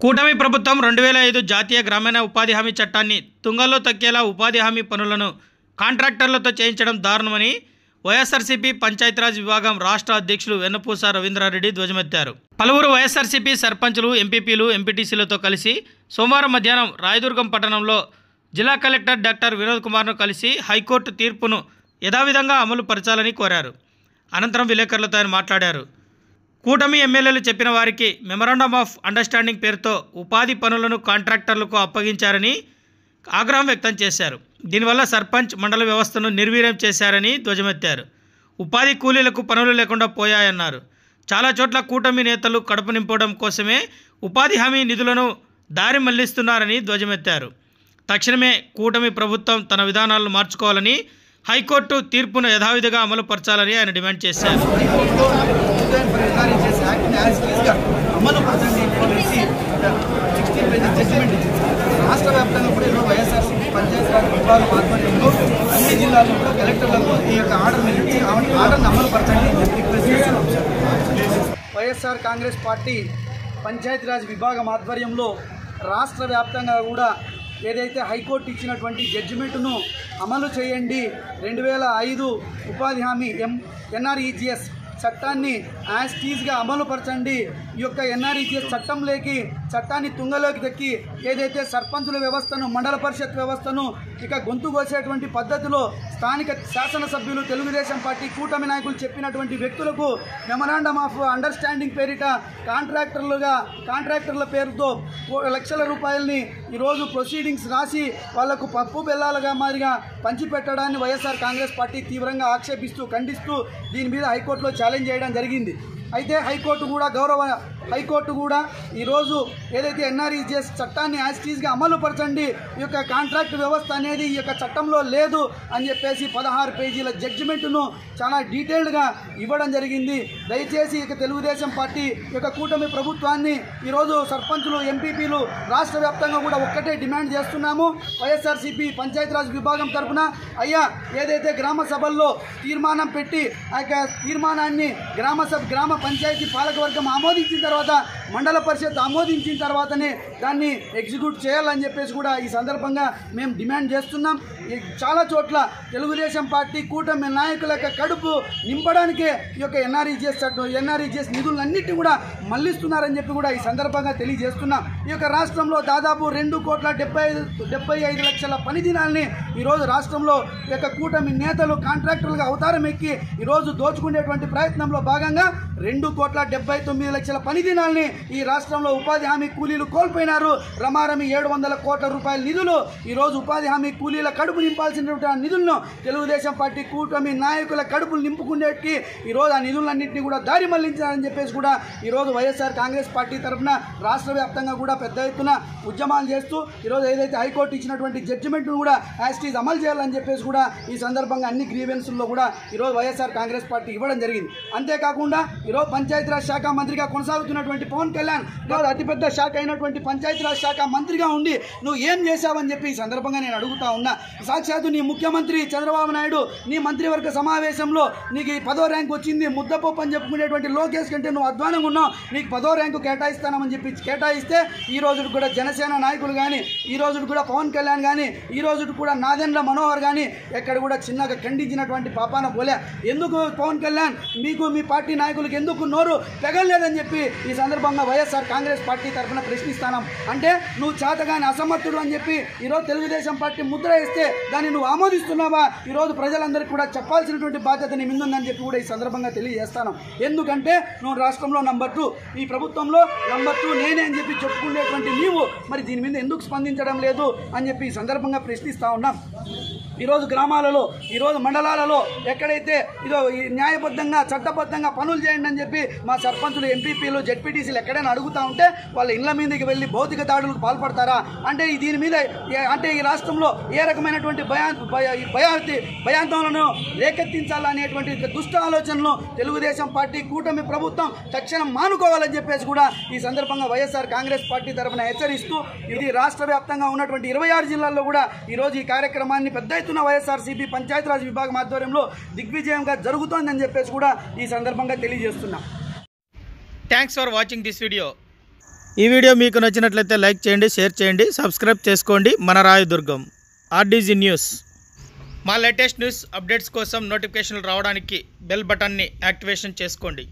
కూటమి ప్రభుత్వం 2005 జాతీయ గ్రామీణ ఉపాధి హామీ చట్టాన్ని తుంగలో తొక్కేలా ఉపాధి హామీ పనులను కాంట్రాక్టర్లతో చేయించడం దారుణమని వైఎస్ఆర్సీపీ పంచాయతీరాజ్ విభాగం రాష్ట్ర అధ్యక్షులు వెన్నపూస రవీంద్రారెడ్డి ధ్వజమెత్తారు. పలువురు వైఎస్ఆర్సీపీ సర్పంచులు, ఎంపీపీలు, ఎంపీటీసీలతో కలిసి సోమవారం మధ్యాహ్నం రాయదుర్గం పట్టణంలో జిల్లా కలెక్టర్ డాక్టర్ వినోద్ కుమార్ను కలిసి హైకోర్టు తీర్పును యథావిధంగా అమలు పరచాలని కోరారు. అనంతరం విలేకరులతో ఆయన మాట్లాడారు. కూటమి ఎమ్మెల్యేలు చెప్పిన వారికి మెమరాండమ్ ఆఫ్ అండర్స్టాండింగ్ పేరుతో ఉపాధి పనులను కాంట్రాక్టర్లకు అప్పగించారని ఆగ్రహం వ్యక్తం చేశారు. దీనివల్ల సర్పంచ్ మండల వ్యవస్థను నిర్వీర్యం చేశారని ధ్వజమెత్తారు. ఉపాధి కూలీలకు పనులు లేకుండా పోయాయన్నారు. చాలా చోట్ల కూటమి నేతలు కడుపు నింపడం కోసమే ఉపాధి హామీ నిధులను దారి మళ్లిస్తున్నారని ధ్వజమెత్తారు. తక్షణమే కూటమి ప్రభుత్వం తన విధానాలను మార్చుకోవాలని, హైకోర్టు తీర్పును యథావిధిగా అమలు పరచాలని ఆయన డిమాండ్ చేశారు. రాష్ట్ర వ్యాప్తంగా కూడా ఈరోజు వైఎస్ఆర్సీపీ పంచాయతీరాజ్ విభాగం ఆధ్వర్యంలో అన్ని జిల్లాల్లో కూడా కలెక్టర్లకు ఈ యొక్క ఆర్డర్ని అమలు పరచండి రిక్వెస్ట్ చేస్తున్నాం. వైఎస్ఆర్ కాంగ్రెస్ పార్టీ పంచాయతీరాజ్ విభాగం ఆధ్వర్యంలో రాష్ట్ర వ్యాప్తంగా కూడా ఏదైతే హైకోర్టు ఇచ్చినటువంటి జడ్జిమెంట్ను అమలు చేయండి, 2005 ఉపాధి హామీ ఎన్ఆర్ఈజీఎస్ చట్టాన్ని యాజ్ టీజ్గా అమలు పరచండి, ఈ యొక్క ఎన్ఆర్ఈజీఎస్ చట్టాన్ని తుంగలోకి తెక్కి ఏదైతే సర్పంచుల వ్యవస్థను, మండల పరిషత్ వ్యవస్థను ఇక గొంతు కోసేటువంటి పద్ధతిలో స్థానిక శాసనసభ్యులు, తెలుగుదేశం పార్టీ కూటమి నాయకులు చెప్పినటువంటి వ్యక్తులకు మెమరాండమ్ ఆఫ్ అండర్స్టాండింగ్ పేరిట కాంట్రాక్టర్ల పేరుతో లక్షల రూపాయలని ఈరోజు ప్రొసీడింగ్స్ రాసి వాళ్లకు పప్పు బెల్లాలుగా మాదిరిగా పంచిపెట్టడాన్ని వైఎస్ఆర్ కాంగ్రెస్ పార్టీ తీవ్రంగా ఆక్షేపిస్తూ, ఖండిస్తూ దీని మీద హైకోర్టులో ఛాలెంజ్ చేయడం జరిగింది. అయితే హైకోర్టు కూడా ఈరోజు ఏదైతే ఎన్ఆర్ఈజీఎస్ చట్టాన్ని యాజ్ టీజ్గా అమలు పరచండి, ఈ యొక్క కాంట్రాక్ట్ వ్యవస్థ అనేది ఈ యొక్క చట్టంలో లేదు అని చెప్పేసి 16 పేజీల జడ్జిమెంట్ను చాలా డీటెయిల్డ్గా ఇవ్వడం జరిగింది. దయచేసి ఇక తెలుగుదేశం పార్టీ యొక్క కూటమి ప్రభుత్వాన్ని ఈరోజు సర్పంచులు, ఎంపీపీలు రాష్ట్ర వ్యాప్తంగా కూడా ఒక్కటే డిమాండ్ చేస్తున్నాము. వైఎస్ఆర్సీపీ పంచాయతీరాజ్ విభాగం తరఫున అయ్యా ఏదైతే గ్రామ సభల్లో తీర్మానం పెట్టి ఆ యొక్క తీర్మానాన్ని గ్రామ పంచాయతీ పాలకవర్గం ఆమోదించిన తర్వాత, మండల పరిషత్ ఆమోదించిన తర్వాతనే దాన్ని ఎగ్జిక్యూట్ చేయాలని చెప్పేసి కూడా ఈ సందర్భంగా మేము డిమాండ్ చేస్తున్నాం. చాలా చోట్ల తెలుగుదేశం పార్టీ కూటమి నాయకుల యొక్క కడుపు నింపడానికే ఈ యొక్క ఎన్ఆర్ఈజీఎస్ నిధులన్నింటినీ కూడా మళ్లిస్తున్నారని చెప్పి కూడా ఈ సందర్భంగా తెలియజేస్తున్నాం. ఈ యొక్క రాష్ట్రంలో దాదాపు 2,75 లక్షల పని దినాల్ని ఈరోజు రాష్ట్రంలో ఈ యొక్క కూటమి నేతలు కాంట్రాక్టర్లుగా అవతారం ఎక్కి ఈరోజు దోచుకునేటువంటి ప్రయత్నంలో భాగంగా 2,79 లక్షల పని దినాల్ని ఈ రాష్ట్రంలో ఉపాధి హామీ కూలీలు కోల్పోయినారు. రమారమి 700 కోట్ల రూపాయల నిధులు ఈరోజు ఉపాధి హామీ కూలీల కడుపు నింపాల్సినటువంటి నిధులను తెలుగుదేశం పార్టీ కూటమి నాయకుల కడుపులు నింపుకునేటికి ఈరోజు ఆ నిధులన్నింటినీ కూడా దారి మళ్లించాలని చెప్పేసి కూడా ఈరోజు వైఎస్ఆర్ కాంగ్రెస్ పార్టీ తరఫున రాష్ట్ర వ్యాప్తంగా కూడా పెద్ద ఎత్తున ఉద్యమాలు చేస్తూ ఈరోజు ఏదైతే హైకోర్టు ఇచ్చినటువంటి జడ్జిమెంట్ను కూడా యాజ్ టీజ్ అమలు చేయాలని చెప్పేసి కూడా ఈ సందర్భంగా అన్ని గ్రీవెన్స్ల్లో కూడా ఈరోజు వైఎస్ఆర్ కాంగ్రెస్ పార్టీ ఇవ్వడం జరిగింది. అంతేకాకుండా ఈరోజు పంచాయతీరాజ్ శాఖ మంత్రిగా కొనసాగుతున్నటువంటి పవన్ కళ్యాణ్ అతిపెద్ద శాఖ అయినటువంటి పంచాయతీరాజ్ శాఖ మంత్రిగా ఉండి నువ్వు ఏం చేశావని చెప్పి ఈ సందర్భంగా నేను అడుగుతా ఉన్నా. సాక్షాత్తు నీ ముఖ్యమంత్రి చంద్రబాబు నాయుడు నీ మంత్రివర్గ సమావేశంలో నీకు 10వ ర్యాంకు వచ్చింది, ముద్దపప్పు అని చెప్పుకునేటువంటి లోకేష్ కంటే నువ్వు అధ్వానంగా ఉన్నావు, నీకు 10వ ర్యాంకు కేటాయిస్తానని చెప్పి కేటాయిస్తే ఈ రోజు కూడా జనసేన నాయకులు కానీ, ఈ రోజు కూడా పవన్ కళ్యాణ్ కానీ, ఈ రోజు కూడా నాదెండ్ల మనోహర్ కానీ ఎక్కడ కూడా చిన్నగా ఖండించినటువంటి పాపాన పోలే. ఎందుకు పవన్ కళ్యాణ్ మీకు మీ పార్టీ నాయకులకు ఎందుకు నోరు పెగలేదని చెప్పి ఈ సందర్భంగా వైఎస్ఆర్ కాంగ్రెస్ పార్టీ తరఫున ప్రశ్నిస్తాను. అంటే నువ్వు చేతగాని అసమర్థుడు అని చెప్పి ఈరోజు తెలుగుదేశం పార్టీ ముద్ర వేస్తే దాన్ని నువ్వు ఆమోదిస్తున్నావా? ఈరోజు ప్రజలందరికీ కూడా చెప్పాల్సినటువంటి బాధ్యత నీ ముందుందని చెప్పి కూడా ఈ సందర్భంగా తెలియజేస్తాను. ఎందుకంటే నువ్వు రాష్ట్రంలో నంబర్ 2, ఈ ప్రభుత్వంలో నంబర్ 2 నేనే అని చెప్పి చెప్పుకునేటువంటి నీవు మరి దీని మీద ఎందుకు స్పందించడం లేదు అని చెప్పి ఈ సందర్భంగా ప్రశ్నిస్తూ ఉన్నాం. ఈరోజు గ్రామాలలో, ఈరోజు మండలాలలో ఎక్కడైతే ఇదో న్యాయబద్ధంగా, చట్టబద్ధంగా పనులు చేయండి అని చెప్పి మా సర్పంచులు, ఎంపీపీలు, జెడ్పీటీసీలు ఎక్కడైనా అడుగుతూ ఉంటే వాళ్ళ ఇళ్ల మీదకి వెళ్ళి భౌతిక దాడులకు పాల్పడతారా? అంటే దీని మీద అంటే ఈ రాష్ట్రంలో ఏ రకమైనటువంటి భయాందోళనను రేకెత్తించాలనేటువంటి దుష్ట ఆలోచనలు తెలుగుదేశం పార్టీ కూటమి ప్రభుత్వం తక్షణం మానుకోవాలని చెప్పేసి కూడా ఈ సందర్భంగా వైఎస్ఆర్ కాంగ్రెస్ పార్టీ తరఫున హెచ్చరిస్తూ ఇది రాష్ట్ర వ్యాప్తంగా ఉన్నటువంటి 26 జిల్లాల్లో కూడా ఈరోజు ఈ కార్యక్రమాన్ని పెద్ద ఎత్తున వైఎస్ఆర్సీపీ పంచాయతీరాజ్ విభాగం ఆధ్వర్యంలో దిగ్విజయంగా జరుగుతోందని చెప్పేసి కూడా ఈ సందర్భంగా తెలియజేస్తున్నాం. Thanks for watching this video. ఈ వీడియో మీకు నచ్చినట్లయితే లైక్ చేయండి, షేర్ చేయండి, సబ్స్క్రైబ్ చేసుకోండి. మన రాయదుర్గం ఆర్డీజీ న్యూస్. మా లేటెస్ట్ న్యూస్ అప్డేట్స్ కోసం నోటిఫికేషన్లు రావడానికి బెల్ బటన్ని యాక్టివేషన్ చేసుకోండి.